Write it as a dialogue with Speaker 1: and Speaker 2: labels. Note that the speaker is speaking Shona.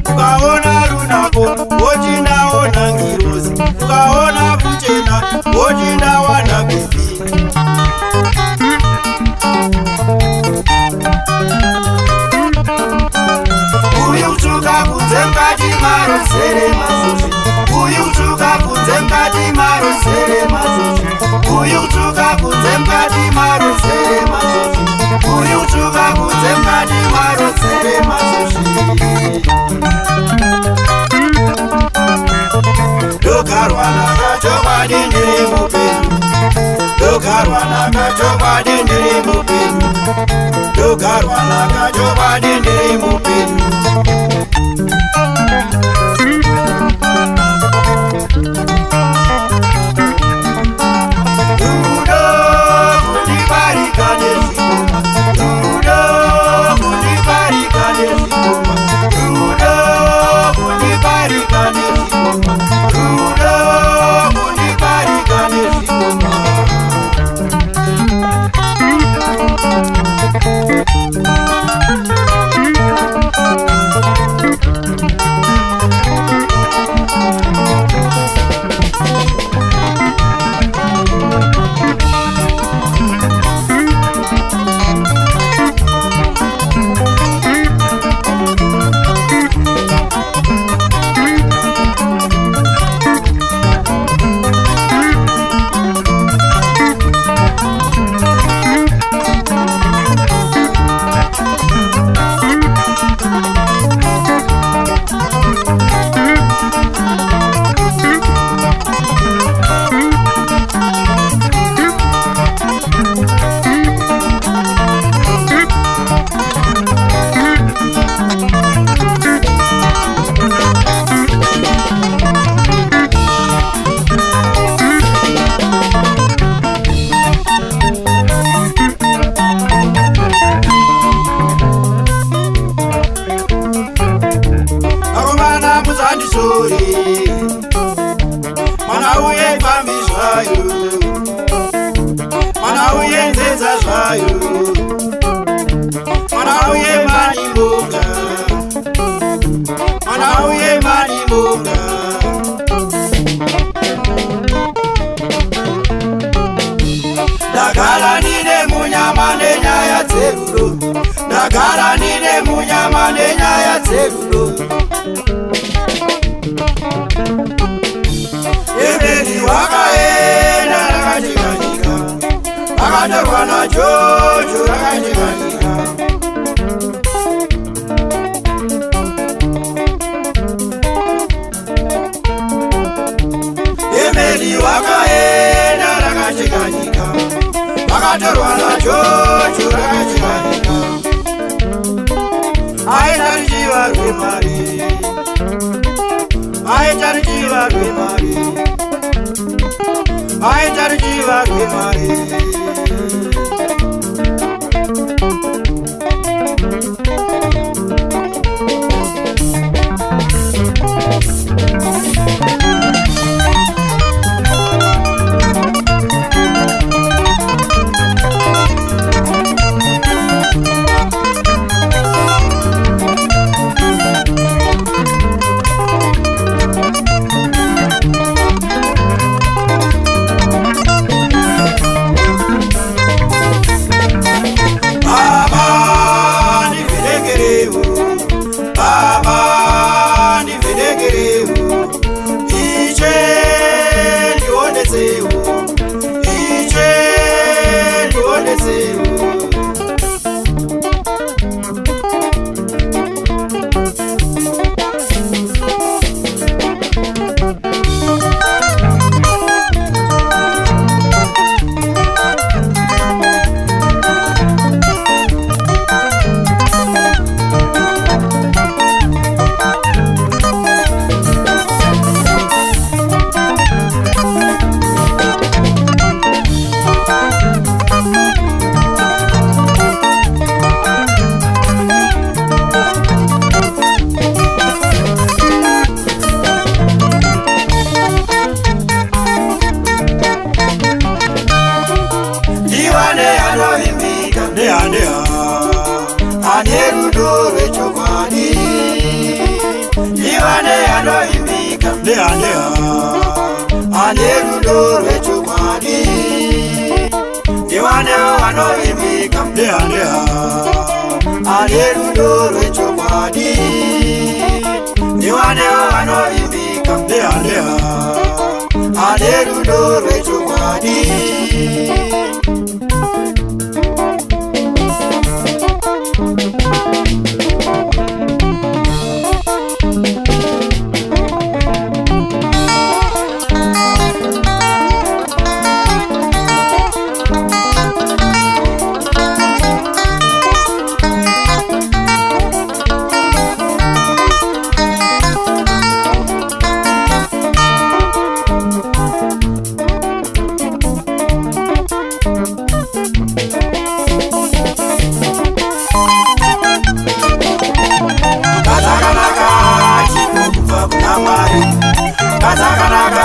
Speaker 1: Ukaona runako wojinda ona ngirozi, ukaona kuchena wojinda wana bibi. Uyutuka kunze mkati maro sere mazoshi, uyutuka kunze mkati maro sere mazoshi, uyutuka kunze mkati maro sere mazoshi, uyutuka kunze mkati maro sere mazoshi. Dokarwana kachoba dindiri mupenu, dokarwana kachoba dindiri mupenu, dokarwana kachoba dindiri mupenu. Mana uye pambi zvayo, mana uye nzenza zvayo, mana uye mani mbonga, mana uye mani mbonga. Ndagara nine munyama nenyaya dzerudo, ndagara nine munyama nenyaya dzerudo. Emeli wakaenda rakachikanyika, akatorwa nachocho rakachikanyika. Emeli wakaenda rakachikanyika, akatorwa nachocho rakachikanyika. Aita richiva rwemari, aita richiva rwemari, aita richiva rwemari. ane rudo rwechokwadi nevane vanovimbika ane rudo rwechokwadi nevane vanovimbika ane rudo rwechokwadi Kazakanaka,